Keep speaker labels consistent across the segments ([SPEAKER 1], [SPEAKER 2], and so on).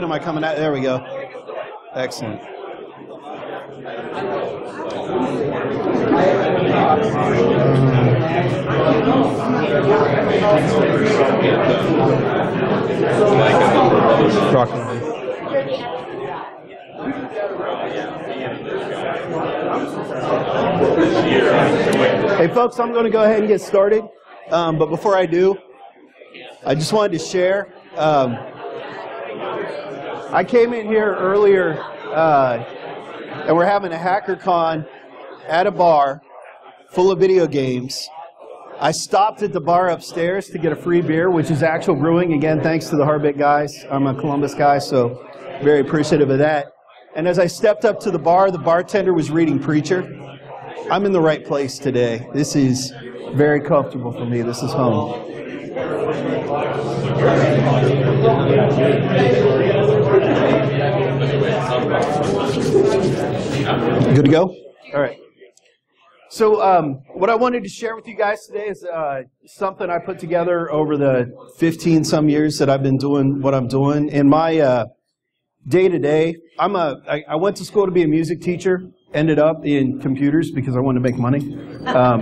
[SPEAKER 1] Am I coming out? There we go. Excellent. Hey folks, I'm going to go ahead and get started. But before I do, I just wanted to share. I came in here earlier, and we're having a HackerCon at a bar full of video games. I stopped at the bar upstairs to get a free beer, which is Actual Brewing. Again, thanks to the Harbit guys. I'm a Columbus guy, so very appreciative of that. And as I stepped up to the bar, the bartender was reading Preacher. I'm in the right place today. This is very comfortable for me. This is home. Good to go? All right. So what I wanted to share with you guys today is something I put together over the 15-some years that I've been doing what I'm doing. In my day-to-day, I went to school to be a music teacher, ended up in computers because I wanted to make money. I'm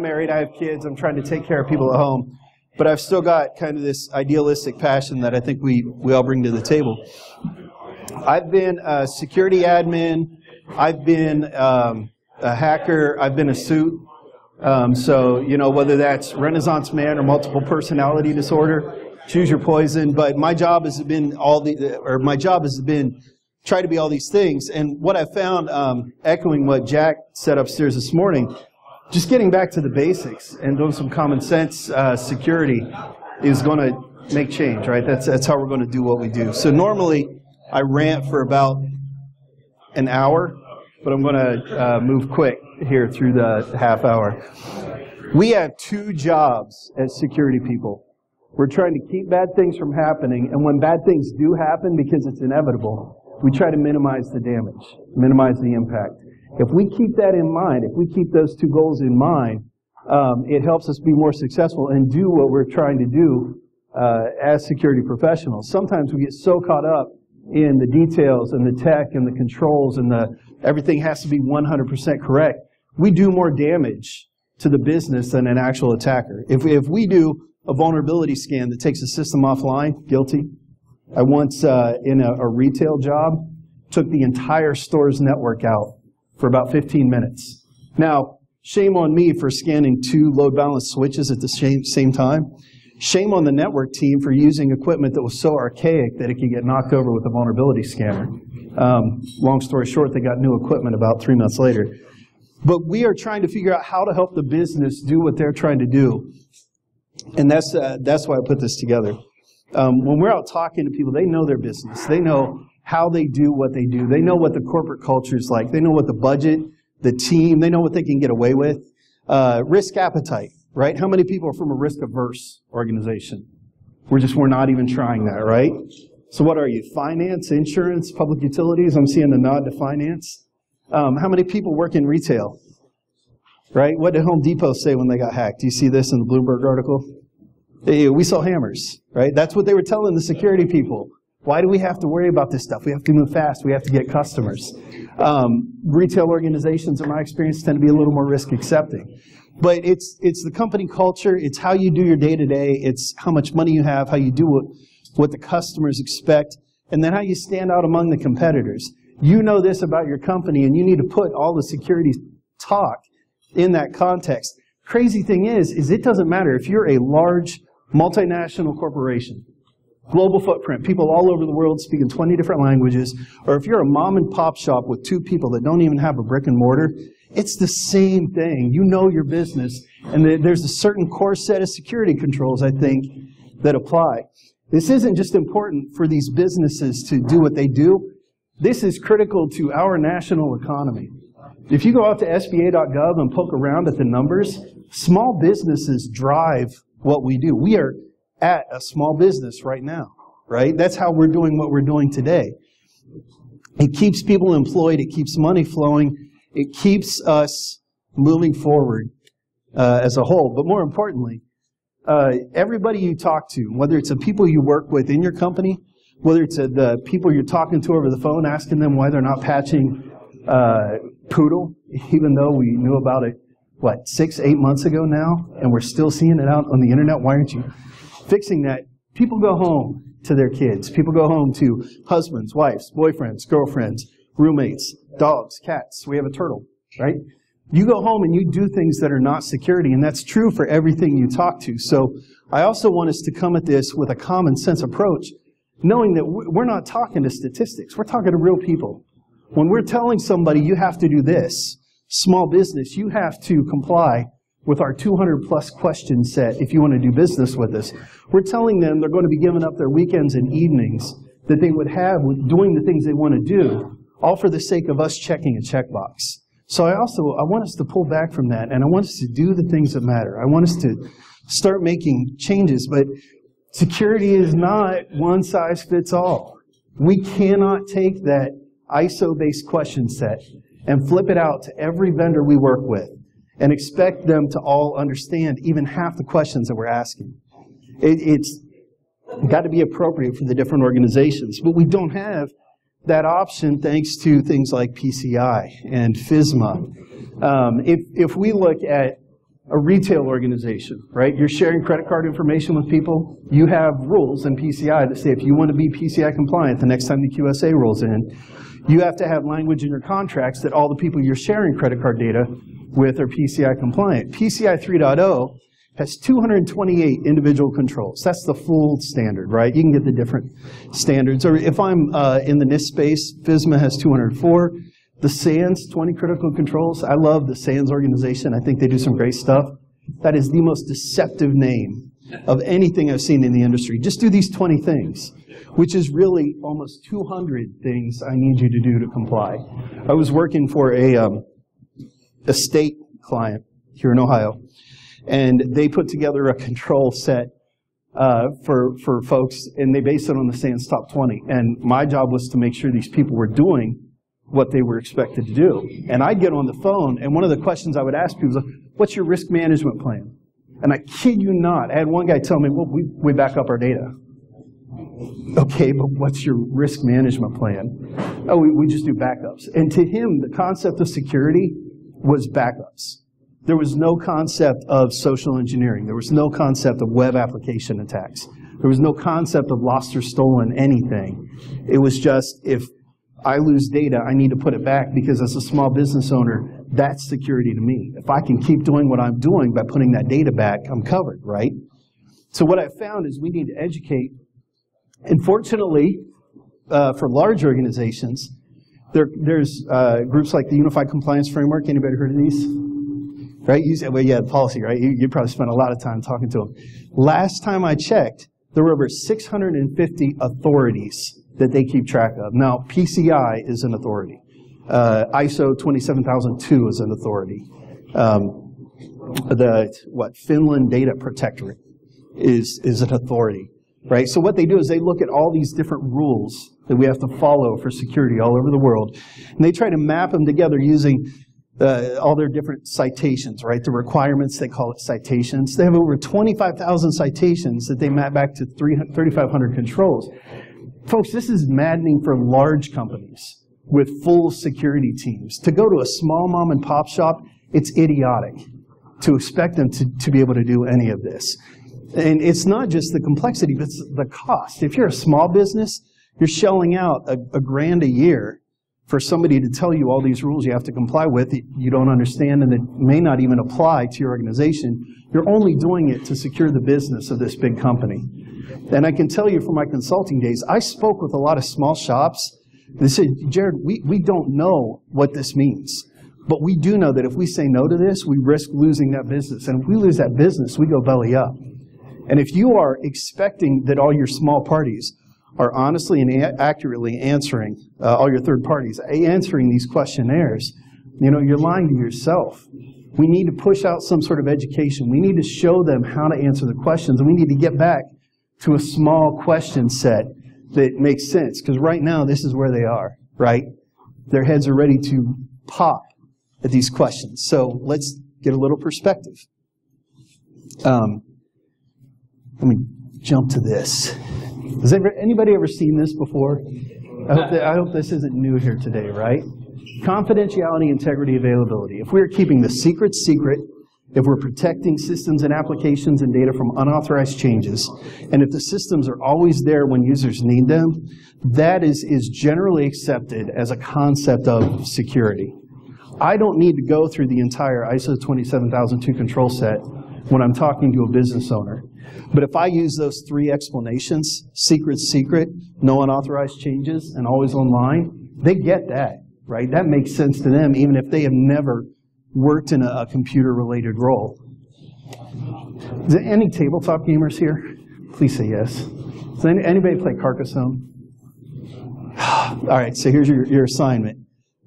[SPEAKER 1] married, I have kids, I'm trying to take care of people at home. But I've still got kind of this idealistic passion that I think we all bring to the table. I've been a security admin, I've been a hacker, I've been a suit. So, you know, whether that's Renaissance man or multiple personality disorder, choose your poison. But my job has been try to be all these things. And what I found, echoing what Jack said upstairs this morning, just getting back to the basics and doing some common sense security is going to make change, right? That's how we're going to do what we do. So normally I rant for about an hour, but I'm going to move quick here through the half hour. We have two jobs as security people. We're trying to keep bad things from happening, and when bad things do happen, because it's inevitable, we try to minimize the damage, minimize the impact. If we keep that in mind, if we keep those two goals in mind, it helps us be more successful and do what we're trying to do as security professionals. Sometimes we get so caught up in the details and the tech and the controls and everything has to be 100% correct. We do more damage to the business than an actual attacker. If we do a vulnerability scan that takes a system offline, guilty. I once, in a retail job, took the entire store's network out for about 15 minutes. Now, shame on me for scanning 2 load balance switches at the same time. Shame on the network team for using equipment that was so archaic that it could get knocked over with a vulnerability scanner. Long story short, they got new equipment about 3 months later. But we are trying to figure out how to help the business do what they're trying to do. And that's why I put this together. When we're out talking to people, they know their business. They know how they do what they do. They know what the corporate culture is like. They know what the budget, the team, they know what they can get away with. Risk appetite, right? How many people are from a risk-averse organization? We're not even trying that, right? So what are you? Finance, insurance, public utilities? I'm seeing a nod to finance. How many people work in retail? Right? What did Home Depot say when they got hacked? Do you see this in the Bloomberg article? We sell hammers, right? That's what they were telling the security people. Why do we have to worry about this stuff? We have to move fast. We have to get customers. Retail organizations, in my experience, tend to be a little more risk accepting. But it's the company culture. It's how you do your day-to-day. It's how much money you have, how you do what the customers expect, and then how you stand out among the competitors. You know this about your company, and you need to put all the security talk in that context. Crazy thing is it doesn't matter if you're a large multinational corporation, global footprint, people all over the world speaking 20 different languages, or if you're a mom and pop shop with 2 people that don't even have a brick and mortar, it's the same thing. You know your business, and there's a certain core set of security controls, I think, that apply. This isn't just important for these businesses to do what they do. This is critical to our national economy. If you go out to SBA.gov and poke around at the numbers, small businesses drive what we do. We are at a small business right now, right? That's how we're doing what we're doing today. It keeps people employed. It keeps money flowing. It keeps us moving forward as a whole. But more importantly, everybody you talk to, whether it's the people you work with in your company, whether it's the people you're talking to over the phone, asking them why they're not patching Poodle, even though we knew about it, 6-8 months ago now, and we're still seeing it out on the internet. Why aren't you fixing that? People go home to their kids. People go home to husbands, wives, boyfriends, girlfriends, roommates, dogs, cats. We have a turtle, right? You go home and you do things that are not security, and that's true for everything you talk to. So I also want us to come at this with a common sense approach, knowing that we're not talking to statistics. We're talking to real people. When we're telling somebody you have to do this, small business, you have to comply with our 200-plus question set if you want to do business with us. We're telling them they're going to be giving up their weekends and evenings that they would have with doing the things they want to do, all for the sake of us checking a checkbox. So I want us to pull back from that, and I want us to do the things that matter. I want us to start making changes, but security is not one size fits all. We cannot take that ISO-based question set and flip it out to every vendor we work with and expect them to all understand even half the questions that we're asking. It's got to be appropriate for the different organizations, but we don't have that option thanks to things like PCI and FSMA. If we look at a retail organization, right, you're sharing credit card information with people, you have rules in PCI that say if you want to be PCI compliant the next time the QSA rolls in, you have to have language in your contracts that all the people you're sharing credit card data with are PCI compliant. PCI 3.0 has 228 individual controls. That's the full standard, right? You can get the different standards. Or if I'm in the NIST space, FSMA has 204. The SANS, 20 critical controls. I love the SANS organization. I think they do some great stuff. That is the most deceptive name of anything I've seen in the industry. Just do these 20 things, which is really almost 200 things I need you to do to comply. I was working for a state client here in Ohio, and they put together a control set for folks, and they based it on the SANS Top 20. And my job was to make sure these people were doing what they were expected to do. And I'd get on the phone, and one of the questions I would ask people was, what's your risk management plan? And I kid you not, I had one guy tell me, well, we back up our data. Okay, but what's your risk management plan? Oh, we just do backups. And to him, the concept of security was backups. There was no concept of social engineering. There was no concept of web application attacks. There was no concept of lost or stolen anything. It was just, if I lose data, I need to put it back, because as a small business owner, that's security to me. If I can keep doing what I'm doing by putting that data back, I'm covered, right? So what I found is we need to educate. And fortunately, for large organizations, there's groups like the Unified Compliance Framework. Anybody heard of these? Right? You say, well, yeah, the policy, right? You probably spent a lot of time talking to them. Last time I checked, there were over 650 authorities that they keep track of. Now, PCI is an authority. ISO 27002 is an authority. Finland Data Protectorate is an authority, right? So what they do is they look at all these different rules that we have to follow for security all over the world, and they try to map them together using all their different citations, right? The requirements, they call it citations. They have over 25,000 citations that they map back to 3,500 controls. Folks, this is maddening for large companies with full security teams. To go to a small mom and pop shop, it's idiotic to expect them to be able to do any of this. And it's not just the complexity, but it's the cost. If you're a small business, you're shelling out a grand a year for somebody to tell you all these rules you have to comply with that you don't understand and that may not even apply to your organization. You're only doing it to secure the business of this big company. And I can tell you from my consulting days, I spoke with a lot of small shops. They said, Jerod, we don't know what this means. But we do know that if we say no to this, we risk losing that business. And if we lose that business, we go belly up. And if you are expecting that all your small parties are honestly and accurately answering, all your third parties, answering these questionnaires, you're lying to yourself. We need to push out some sort of education. We need to show them how to answer the questions. And we need to get back to a small question set that makes sense. Because right now, this is where they are, right? Their heads are ready to pop at these questions. So let's get a little perspective. Let me jump to this. Has anybody ever seen this before? I hope this isn't new here today, right? Confidentiality, integrity, availability. If we're keeping the secret secret, if we're protecting systems and applications and data from unauthorized changes, and if the systems are always there when users need them, that is generally accepted as a concept of security. I don't need to go through the entire ISO 27002 control set when I'm talking to a business owner. But if I use those three explanations, secret, secret, no unauthorized changes, and always online, they get that, right? That makes sense to them, even if they have never worked in a computer-related role. Is there any tabletop gamers here? Please say yes. Does anybody play Carcassonne? All right, so here's your assignment.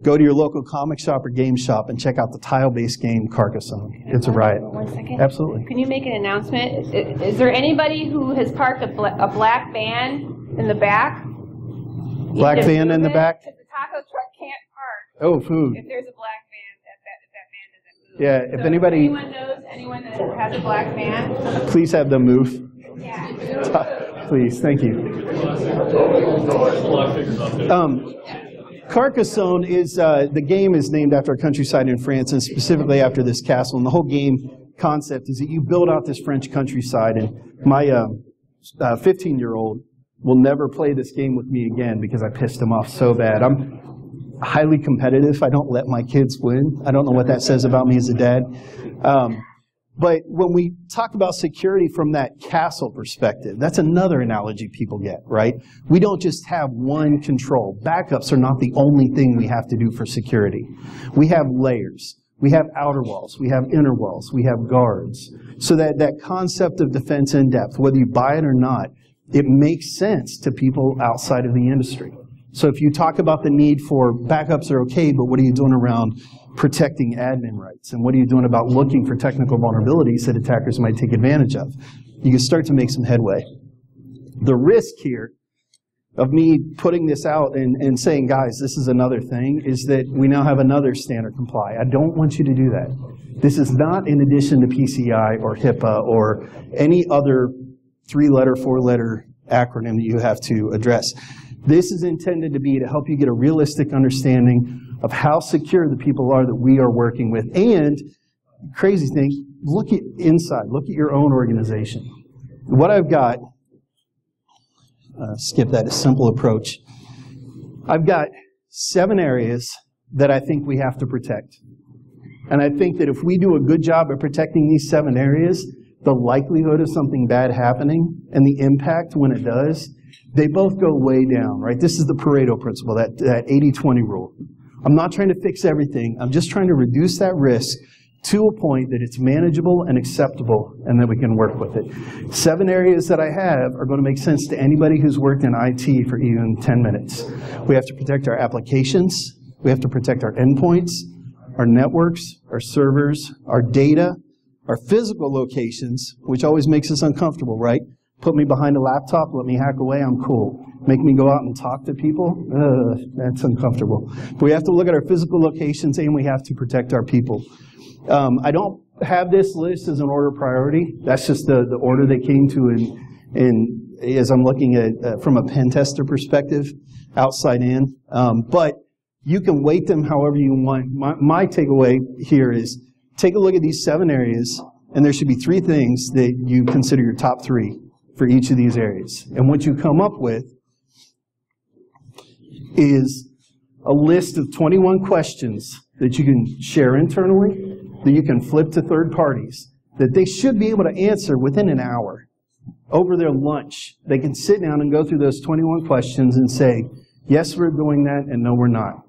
[SPEAKER 1] Go to your local comic shop or game shop and check out the tile-based game Carcassonne. It's a riot.
[SPEAKER 2] 1 second.
[SPEAKER 1] Absolutely.
[SPEAKER 2] Can you make an announcement? Is there anybody who has parked a black van in the back?
[SPEAKER 1] Black van in the back?
[SPEAKER 2] Because the taco truck can't park.
[SPEAKER 1] Oh, food.
[SPEAKER 2] If there's a black van, that van doesn't move.
[SPEAKER 1] Yeah, if
[SPEAKER 2] so
[SPEAKER 1] anybody...
[SPEAKER 2] If anyone knows anyone that has a black van?
[SPEAKER 1] Please have them move.
[SPEAKER 2] Yeah.
[SPEAKER 1] Please, thank you. Carcassonne is, the game is named after a countryside in France, and specifically after this castle. And the whole game concept is that you build out this French countryside, and my 15-year-old will never play this game with me again because I pissed him off so bad. I'm highly competitive. I don't let my kids win. I don't know what that says about me as a dad. But when we talk about security from that castle perspective, that's another analogy people get, right? We don't just have one control. Backups are not the only thing we have to do for security. We have layers. We have outer walls. We have inner walls. We have guards. So that concept of defense in depth, whether you buy it or not, it makes sense to people outside of the industry. So if you talk about the need for backups are okay, but what are you doing around protecting admin rights? And what are you doing about looking for technical vulnerabilities that attackers might take advantage of? You can start to make some headway. The risk here of me putting this out and saying, guys, this is another thing, is that we now have another standard comply. I don't want you to do that. This is not in addition to PCI or HIPAA or any other 3-letter, 4-letter acronym that you have to address. This is intended to be to help you get a realistic understanding of how secure the people are that we are working with. And, crazy thing, look at inside. Look at your own organization. What I've got, skip that, a simple approach. I've got 7 areas that I think we have to protect. And I think that if we do a good job of protecting these 7 areas, the likelihood of something bad happening and the impact when it does, they both go way down, right? This is the Pareto principle, that 80-20 rule. I'm not trying to fix everything. I'm just trying to reduce that risk to a point that it's manageable and acceptable and that we can work with it. 7 areas that I have are going to make sense to anybody who's worked in IT for even 10 minutes. We have to protect our applications. We have to protect our endpoints, our networks, our servers, our data, our physical locations, which always makes us uncomfortable, right? Put me behind a laptop, let me hack away, I'm cool. Make me go out and talk to people, that's uncomfortable. But we have to look at our physical locations and we have to protect our people. I don't have this list as an order priority. That's just the order they came to as I'm looking at from a pen tester perspective, outside in. But you can weight them however you want. My takeaway here is take a look at these 7 areas, and there should be 3 things that you consider your top 3 for each of these areas. And what you come up with is a list of 21 questions that you can share internally, that you can flip to third parties, that they should be able to answer within an hour. Over their lunch, they can sit down and go through those 21 questions and say, yes, we're doing that, and no, we're not.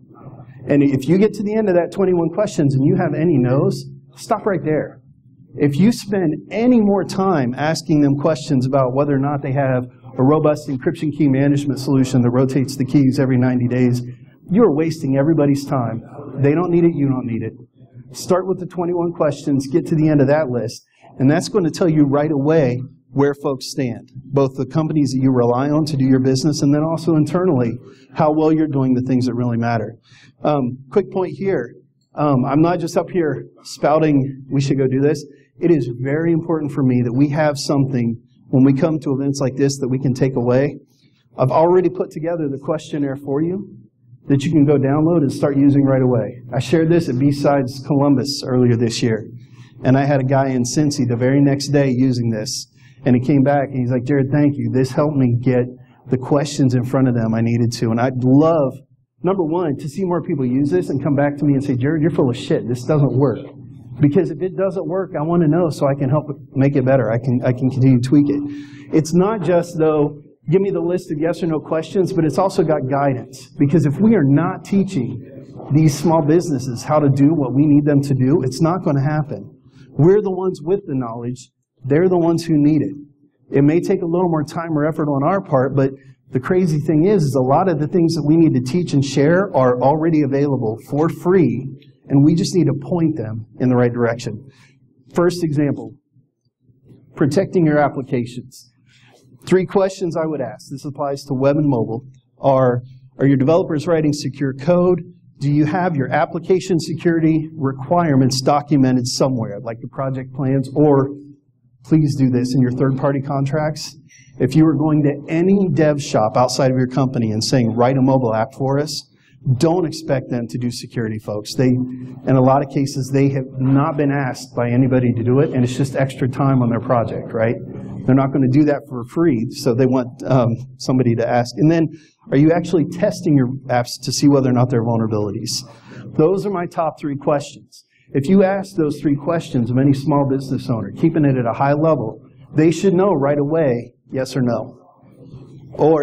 [SPEAKER 1] And if you get to the end of that 21 questions and you have any no's, stop right there. If you spend any more time asking them questions about whether or not they have a robust encryption key management solution that rotates the keys every 90 days, you're wasting everybody's time. They don't need it, you don't need it. Start with the 21 questions, get to the end of that list, and that's going to tell you right away where folks stand, both the companies that you rely on to do your business and then also internally, how well you're doing the things that really matter. Quick point here. I'm not just up here spouting, we should go do this. It is very important for me that we have something when we come to events like this that we can take away. I've already put together the questionnaire for you that you can go download and start using right away. I shared this at BSides Columbus earlier this year, and I had a guy in Cincy the very next day using this, and he came back and he's like, Jerod, thank you. This helped me get the questions in front of them I needed to. And I'd love, number one, to see more people use this and come back to me and say, Jerod, you're full of shit. This doesn't work. Because if it doesn't work, I want to know so I can help make it better. I can continue to tweak it. It's not just, though, give me the list of yes or no questions, but it's also got guidance. Because if we are not teaching these small businesses how to do what we need them to do, it's not going to happen. We're the ones with the knowledge. They're the ones who need it. It may take a little more time or effort on our part, but the crazy thing is a lot of the things that we need to teach and share are already available for free, and we just need to point them in the right direction. First example, protecting your applications. 3 questions I would ask, this applies to web and mobile, are your developers writing secure code? Do you have your application security requirements documented somewhere, like the project plans, or please do this in your third-party contracts? If you were going to any dev shop outside of your company and saying, write a mobile app for us, don't expect them to do security, folks. In a lot of cases, they have not been asked by anybody to do it, and it's just extra time on their project, right? They're not going to do that for free, so they want somebody to ask. And then, are you actually testing your apps to see whether or not there are vulnerabilities? Those are my top 3 questions. If you ask those 3 questions of any small business owner, keeping it at a high level, they should know right away, yes or no.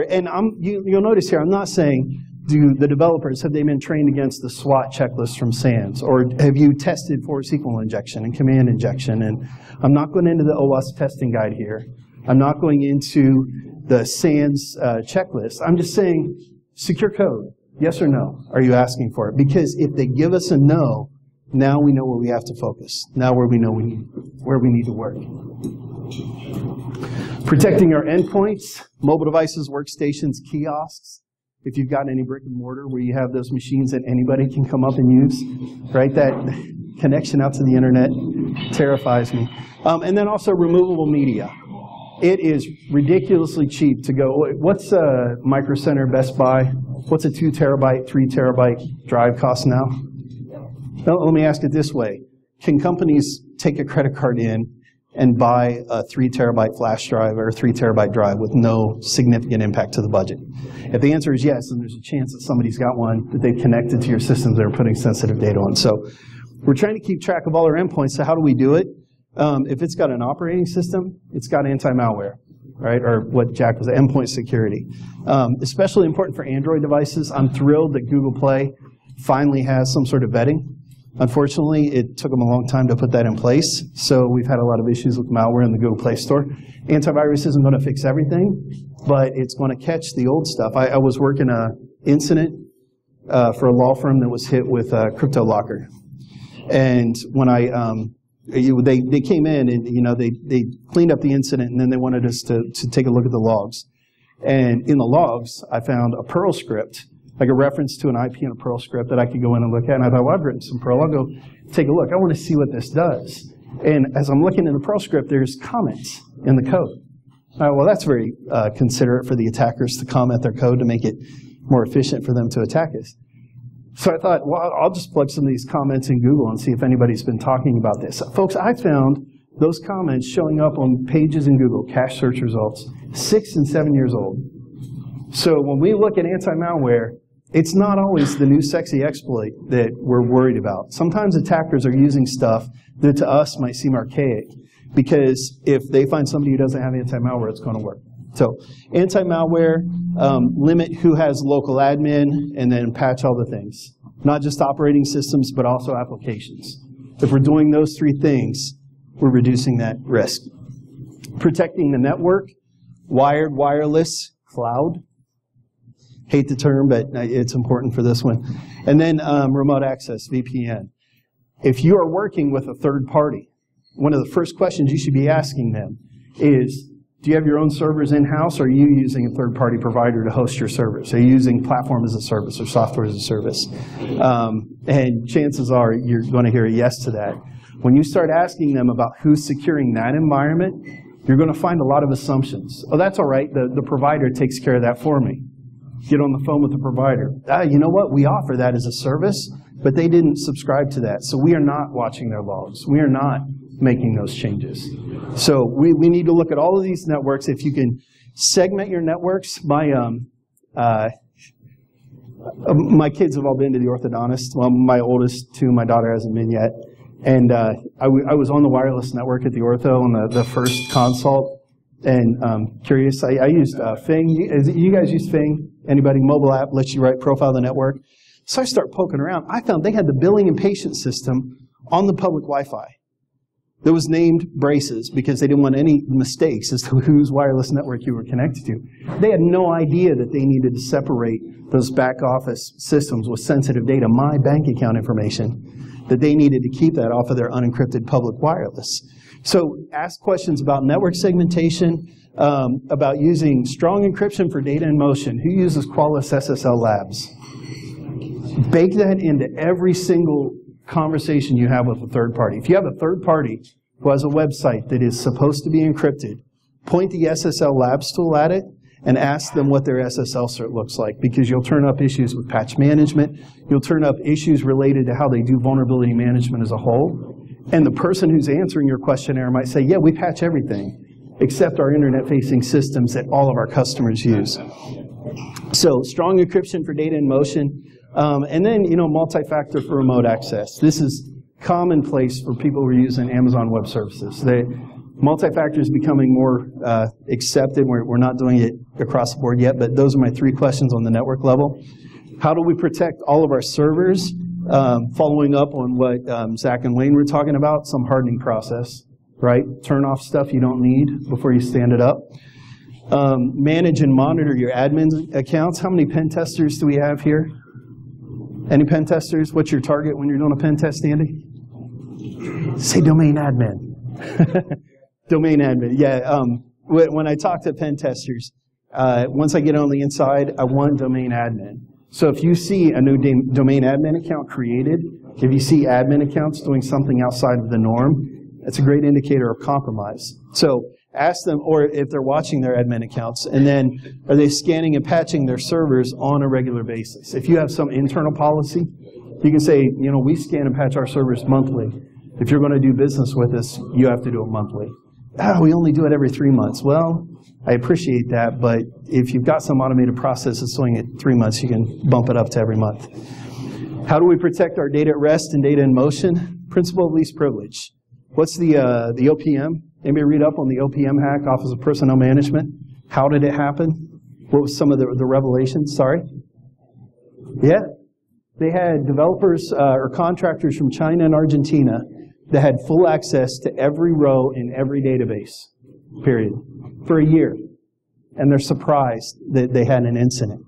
[SPEAKER 1] And you'll notice here, I'm not saying, do the developers, have they been trained against the SWOT checklist from SANS? Or have you tested for SQL injection and command injection? And I'm not going into the OWASP testing guide here. I'm not going into the SANS checklist. I'm just saying, secure code, yes or no? Are you asking for it? Because if they give us a no, now we know where we have to focus. Now where we know where we need to work. Protecting our endpoints, mobile devices, workstations, kiosks. If you've got any brick and mortar where you have those machines that anybody can come up and use, right? That connection out to the internet terrifies me. And then also removable media. It is ridiculously cheap to go, what's a Micro Center, Best Buy? What's a 2 terabyte, 3 terabyte drive cost now? Now, let me ask it this way. Can companies take a credit card in and buy a 3 terabyte flash drive or a 3 terabyte drive with no significant impact to the budget? If the answer is yes, then there's a chance that somebody's got one that they've connected to your systems that are putting sensitive data on. So we're trying to keep track of all our endpoints. So how do we do it? If it's got an operating system, it's got anti-malware, right? Or what Jack was, endpoint security. Especially important for Android devices. I'm thrilled that Google Play finally has some sort of vetting. Unfortunately, it took them a long time to put that in place, so we've had a lot of issues with malware in the Google Play Store. Antivirus isn't going to fix everything, but it's going to catch the old stuff. I was working an incident for a law firm that was hit with Crypto Locker. And when they came in and they cleaned up the incident, and then they wanted us to take a look at the logs. And in the logs, I found a Perl script, like a reference to an IP in a Perl script that I could go in and look at. And I thought, well, I've written some Perl. I'll go take a look. I want to see what this does. And as I'm looking in the Perl script, there's comments in the code. Well, that's very considerate for the attackers to comment their code to make it more efficient for them to attack us. So I thought, well, I'll just plug some of these comments in Google and see if anybody's been talking about this. Folks, I found those comments showing up on pages in Google, cache search results, 6 and 7 years old. So when we look at anti-malware, it's not always the new sexy exploit that we're worried about. Sometimes attackers are using stuff that to us might seem archaic, because if they find somebody who doesn't have anti-malware, it's going to work. So anti-malware, limit who has local admin, and then patch all the things. Not just operating systems, but also applications. If we're doing those 3 things, we're reducing that risk. Protecting the network, wired, wireless, cloud. Hate the term, but it's important for this one. And then remote access, VPN. If you are working with a third party, one of the first questions you should be asking them is, do you have your own servers in-house, or are you using a third-party provider to host your servers? Are you using platform as a service or software as a service? And chances are you're going to hear a yes to that. When you start asking them about who's securing that environment, You're going to find a lot of assumptions. Oh, that's all right. The provider takes care of that for me. Get on the phone with the provider. You know what? We offer that as a service, but they didn't subscribe to that. So we are not watching their logs. We are not making those changes. So we need to look at all of these networks. If you can segment your networks, my kids have all been to the orthodontist. Well, my oldest two, my daughter hasn't been yet. And I was on the wireless network at the ortho on the first consult. And curious, I used Fing. You guys use Fing? Anybody? Mobile app lets you profile the network. So I start poking around. I found they had the billing and patient system on the public Wi-Fi. That was named braces because they didn't want any mistakes as to whose wireless network you were connected to. They had no idea that they needed to separate those back office systems with sensitive data, my bank account information, that they needed to keep that off of their unencrypted public wireless. So ask questions about network segmentation, about using strong encryption for data in motion. Who uses Qualys SSL Labs? Bake that into every single conversation you have with a third party. If you have a third party who has a website that is supposed to be encrypted, point the SSL Labs tool at it and ask them what their SSL cert looks like, because you'll turn up issues with patch management. You'll turn up issues related to how they do vulnerability management as a whole. And the person who's answering your questionnaire might say, yeah, we patch everything except our internet-facing systems that all of our customers use. So strong encryption for data in motion. And then, multi-factor for remote access. This is commonplace for people who are using Amazon Web Services. Multi-factor is becoming more accepted. We're not doing it across the board yet, but those are my 3 questions on the network level. How do we protect all of our servers? Following up on what Zach and Wayne were talking about, some hardening process, right? Turn off stuff you don't need before you stand it up. Manage and monitor your admin accounts. How many pen testers do we have here? Any pen testers? What's your target when you're doing a pen test, Andy? Say domain admin. Domain admin, yeah. When I talk to pen testers, once I get on the inside, I want domain admin. So if you see a new domain admin account created, if you see admin accounts doing something outside of the norm, that's a great indicator of compromise. So ask them, or if they're watching their admin accounts, and then are they scanning and patching their servers on a regular basis? If you have some internal policy, you can say, we scan and patch our servers monthly. If you're going to do business with us, you have to do it monthly. We only do it every 3 months. Well, I appreciate that, but if you've got some automated process that's doing it 3 months, you can bump it up to every month. How do we protect our data at rest and data in motion? Principle of least privilege. What's the OPM? Anybody read up on the OPM hack, Office of Personnel Management? How did it happen? What was some of the revelations? Sorry? Yeah. They had developers or contractors from China and Argentina that had full access to every row in every database, period, for a year. And they're surprised that they had an incident,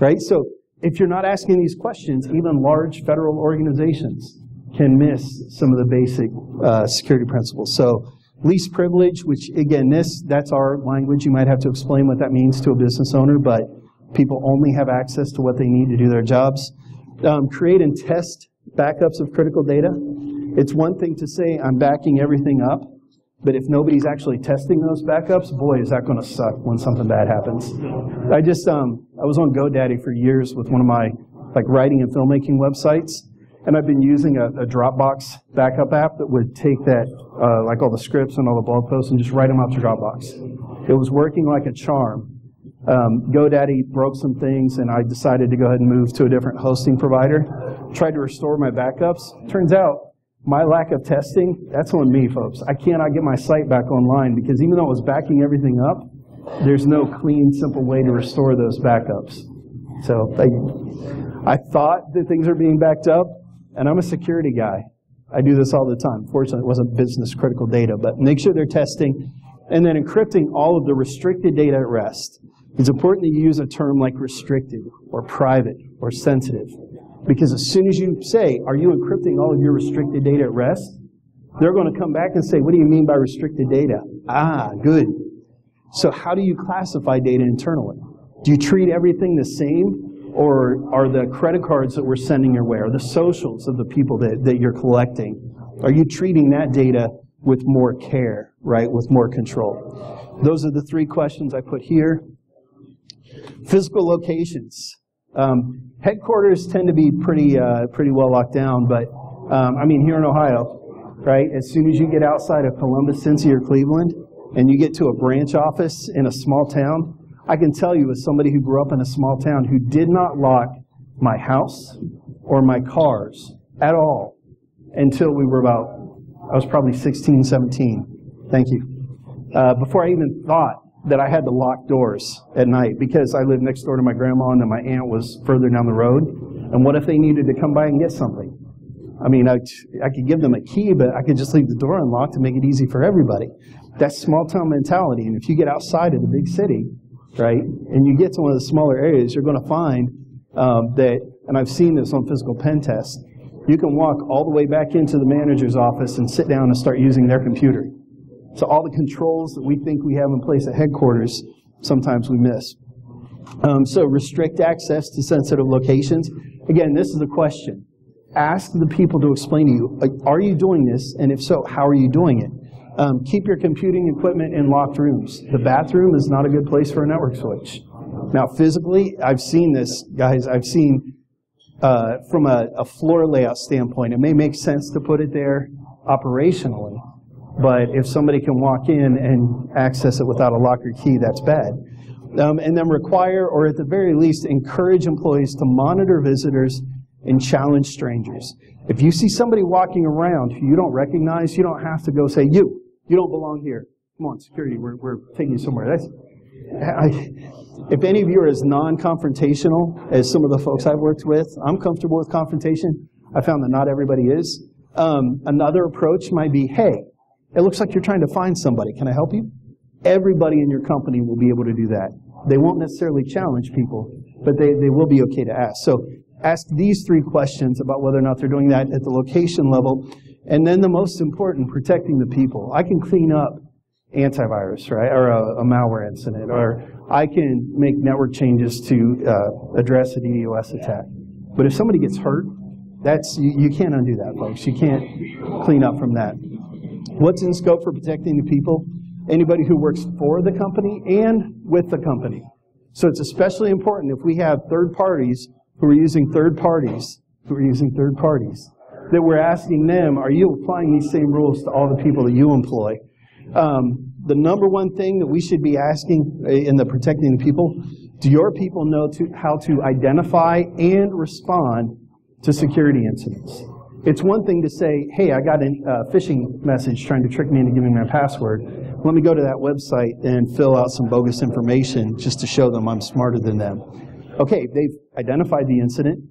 [SPEAKER 1] right? So if you're not asking these questions, even large federal organizations can miss some of the basic security principles. So least privilege, which again, that's our language. You might have to explain what that means to a business owner, but people only have access to what they need to do their jobs. Create and test backups of critical data. It's one thing to say, I'm backing everything up, but if nobody's actually testing those backups, boy, is that going to suck when something bad happens. I was on GoDaddy for years with one of my writing and filmmaking websites, and I've been using a Dropbox backup app that would take that, all the scripts and all the blog posts and just write them out to Dropbox. It was working like a charm. GoDaddy broke some things, and I decided to go ahead and move to a different hosting provider. Tried to restore my backups. Turns out, my lack of testing, that's on me, folks. I cannot get my site back online because even though it was backing everything up, there's no clean, simple way to restore those backups. So I thought that things are being backed up, and I'm a security guy. I do this all the time. Fortunately, it wasn't business critical data, but make sure they're testing. And then encrypting all of the restricted data at rest. It's important that you use a term like restricted or private or sensitive. Because as soon as you say, are you encrypting all of your restricted data at rest? They're going to come back and say, what do you mean by restricted data? Ah, good. So how do you classify data internally? Do you treat everything the same? Or are the credit cards that we're sending your way, or the socials of the people that you're collecting, are you treating that data with more care, right, with more control. Those are the 3 questions I put here. Physical locations. Headquarters tend to be pretty well locked down, but I mean, here in Ohio, right, as soon as you get outside of Columbus, Cincy, or Cleveland, and you get to a branch office in a small town, I can tell you as somebody who grew up in a small town who did not lock my house or my cars at all until we were I was probably 16, 17. Thank you. Before I even thought that I had to lock doors at night because I lived next door to my grandma and then my aunt was further down the road. And what if they needed to come by and get something? I mean, I could give them a key, but I could just leave the door unlocked to make it easy for everybody. That's small town mentality. And if you get outside of the big city, right, and you get to one of the smaller areas, you're going to find that, and I've seen this on physical pen tests, you can walk all the way back into the manager's office and sit down and start using their computer. So all the controls that we think we have in place at headquarters, sometimes we miss. So restrict access to sensitive locations. Again, this is a question. Ask the people to explain to you, are you doing this? And if so, how are you doing it? Keep your computing equipment in locked rooms. The bathroom is not a good place for a network switch. Now, physically, I've seen this, guys. I've seen from a floor layout standpoint, it may make sense to put it there operationally, but if somebody can walk in and access it without a locker key, that's bad. And then require, or at the very least, encourage employees to monitor visitors and challenge strangers. If you see somebody walking around who you don't recognize, you don't have to go say, you don't belong here. Come on, security, we're taking you somewhere. If any of you are as non-confrontational as some of the folks I've worked with, I'm comfortable with confrontation. I found that not everybody is. Another approach might be, hey, it looks like you're trying to find somebody. Can I help you? Everybody in your company will be able to do that. They won't necessarily challenge people, but they will be okay to ask. So ask these 3 questions about whether or not they're doing that at the location level. And then the most important, protecting the people. I can clean up antivirus, right, or a malware incident, or I can make network changes to address a DDoS attack. But if somebody gets hurt, you can't undo that, folks. You can't clean up from that. What's in scope for protecting the people? Anybody who works for the company and with the company. So it's especially important if we have third parties who are using third parties, that we're asking them, are you applying these same rules to all the people that you employ? The number one thing that we should be asking in the protecting the people, do your people know how to identify and respond to security incidents? It's one thing to say, hey, I got a phishing message trying to trick me into giving me my password. Let me go to that website and fill out some bogus information just to show them I'm smarter than them. Okay, they've identified the incident,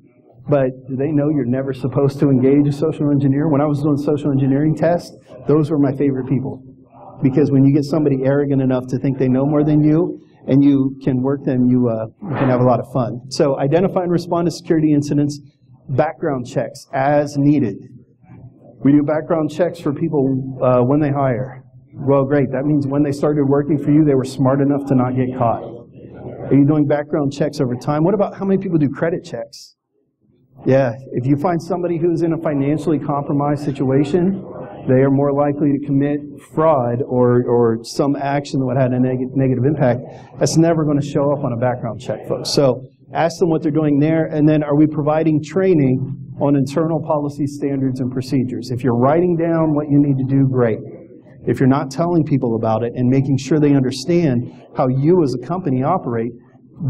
[SPEAKER 1] but do they know you're never supposed to engage a social engineer? When I was doing social engineering tests, those were my favorite people. Because when you get somebody arrogant enough to think they know more than you, and you can work them, you can have a lot of fun. So identify and respond to security incidents, background checks as needed. We do background checks for people when they hire. Well, great. That means when they started working for you, they were smart enough to not get caught. Are you doing background checks over time? What about how many people do credit checks? Yeah, if you find somebody who's in a financially compromised situation, they are more likely to commit fraud or some action that would have a negative impact. That's never going to show up on a background check, folks. So ask them what they're doing there, and then are we providing training on internal policy standards and procedures? If you're writing down what you need to do, great. If you're not telling people about it and making sure they understand how you as a company operate,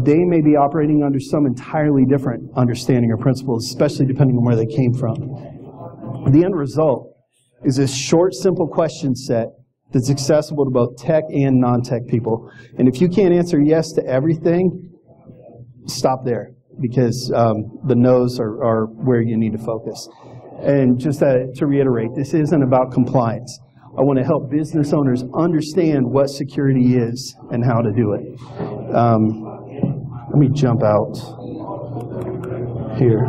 [SPEAKER 1] they may be operating under some entirely different understanding or principles, especially depending on where they came from. The end result is a short, simple question set that's accessible to both tech and non-tech people. And if you can't answer yes to everything, stop there, because the no's are where you need to focus. And just to reiterate, this isn't about compliance. I want to help business owners understand what security is and how to do it. Let me jump out here.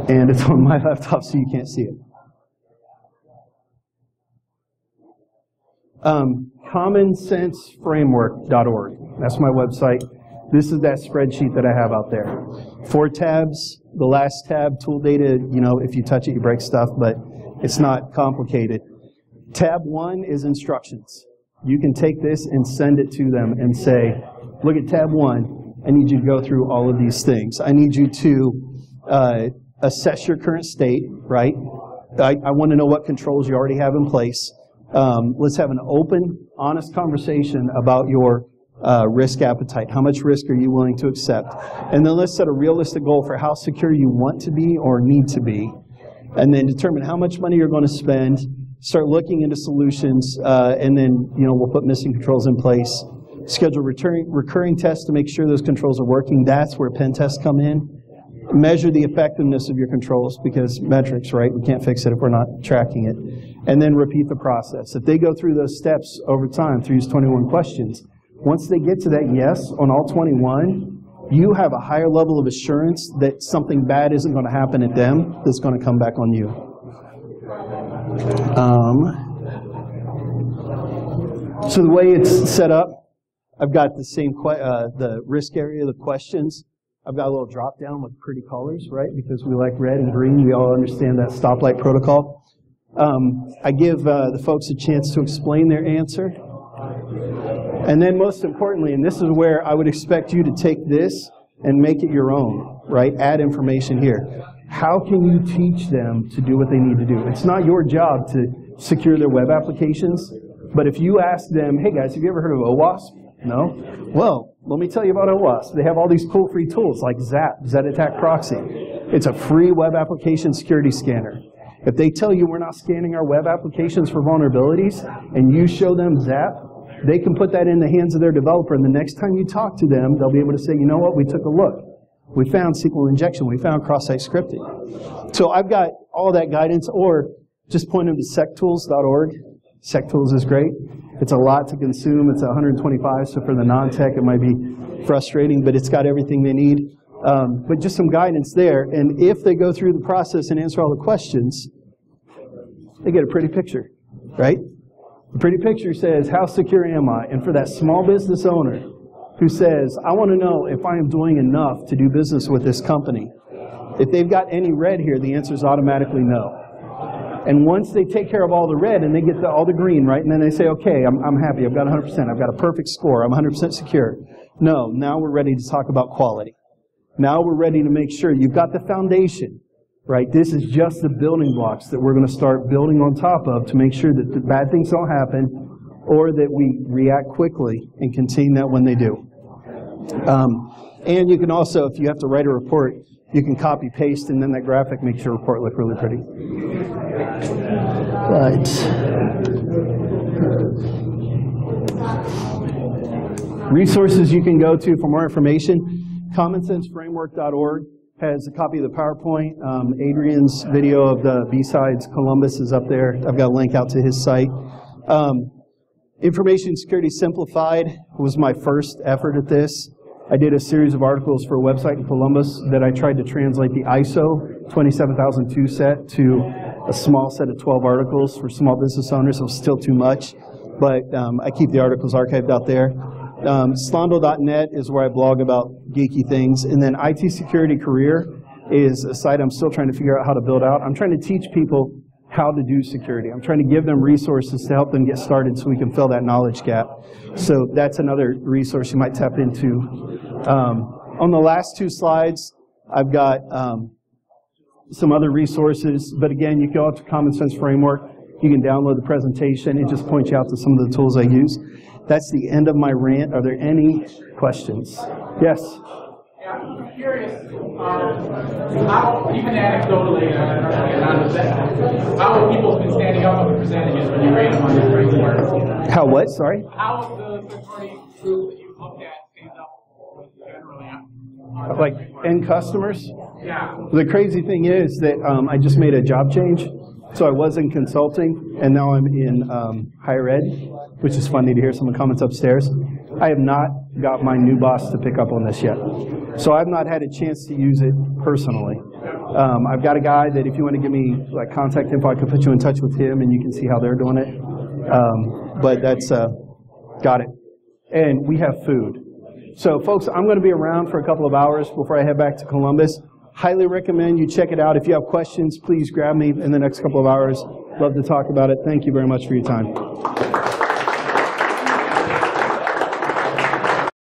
[SPEAKER 1] And it's on my laptop, so you can't see it. commonsenseframework.org. That's my website. This is that spreadsheet that I have out there. 4 tabs. The last tab, tool data, if you touch it, you break stuff, but it's not complicated. Tab 1 is instructions. You can take this and send it to them and say, look at tab 1. I need you to go through all of these things. I need you to assess your current state, right? I want to know what controls you already have in place. Let's have an open, honest conversation about your risk appetite. How much risk are you willing to accept? And then let's set a realistic goal for how secure you want to be or need to be. And then determine how much money you're going to spend. Start looking into solutions, and then we'll put missing controls in place. Schedule recurring tests to make sure those controls are working. That's where pen tests come in. Measure the effectiveness of your controls, because metrics, right? We can't fix it if we're not tracking it. And then repeat the process. If they go through those steps over time through these 21 questions, once they get to that yes on all 21, you have a higher level of assurance that something bad isn't going to happen at them that's going to come back on you. So the way it's set up, I've got the same the risk area, the questions. I've got a little drop down with pretty colors, right? Because we like red and green. We all understand that stoplight protocol. I give the folks a chance to explain their answer. And then most importantly, and this is where I would expect you to take this and make it your own, right? Add information here. How can you teach them to do what they need to do? It's not your job to secure their web applications, but if you ask them, hey guys, have you ever heard of OWASP? No? Well, let me tell you about OWASP. They have all these cool free tools like ZAP, Z-Attack Proxy. It's a free web application security scanner. If they tell you we're not scanning our web applications for vulnerabilities, and you show them ZAP, they can put that in the hands of their developer, and the next time you talk to them, they'll be able to say, you know what, we took a look. We found SQL injection. We found cross-site scripting. So I've got all that guidance, or just point them to sectools.org. SecTools is great. It's a lot to consume. It's 125, so for the non-tech it might be frustrating, but it's got everything they need. But just some guidance there, and if they go through the process and answer all the questions, they get a pretty picture, right? The pretty picture says, how secure am I? And for that small business owner who says, I want to know if I am doing enough to do business with this company, if they've got any red here, the answer is automatically no. And once they take care of all the red and they get all the green, right, and then they say, okay, I'm happy, I've got 100%, I've got a perfect score, I'm 100% secure. No, now we're ready to talk about quality. Now we're ready to make sure you've got the foundation, right? This is just the building blocks that we're going to start building on top of to make sure that the bad things don't happen, or that we react quickly and contain that when they do. And you can also, if you have to write a report, you can copy paste, and then that graphic makes your report look really pretty. Right. Resources you can go to for more information. CommonSenseFramework.org has a copy of the PowerPoint. Adrian's video of the BSides Columbus is up there. I've got a link out to his site. Information Security Simplified was my first effort at this. I did a series of articles for a website in Columbus that I tried to translate the ISO 27002 set to a small set of 12 articles for small business owners. It was still too much, but I keep the articles archived out there. Slandail.net is where I blog about geeky things. And then IT Security Career is a site I'm still trying to figure out how to build out. I'm trying to teach people how to do security. I'm trying to give them resources to help them get started so we can fill that knowledge gap. So that's another resource you might tap into. On the last two slides, I've got some other resources. But again, you go up to Common Sense Framework. You can download the presentation. It just points you out to some of the tools I use. That's the end of my rant. Are there any questions? Yes?
[SPEAKER 3] Yeah, I'm curious, how, even anecdotally, how have people been standing up on the percentages when you rate them on your framework?
[SPEAKER 1] How what? Sorry?
[SPEAKER 3] How have the third-party group that you've looked at stand up generally on
[SPEAKER 1] Like end customers?
[SPEAKER 3] Yeah.
[SPEAKER 1] The crazy thing is that I just made a job change. So I was in consulting, and now I'm in higher ed, which is funny to hear some of the comments upstairs. I have not got my new boss to pick up on this yet. So I've not had a chance to use it personally. I've got a guy that if you want to give me like contact info, I can put you in touch with him, and you can see how they're doing it. But that's, got it. And we have food. So folks, I'm going to be around for a couple of hours before I head back to Columbus. Highly recommend you check it out. If you have questions, please grab me in the next couple of hours. Love to talk about it. Thank you very much for your time.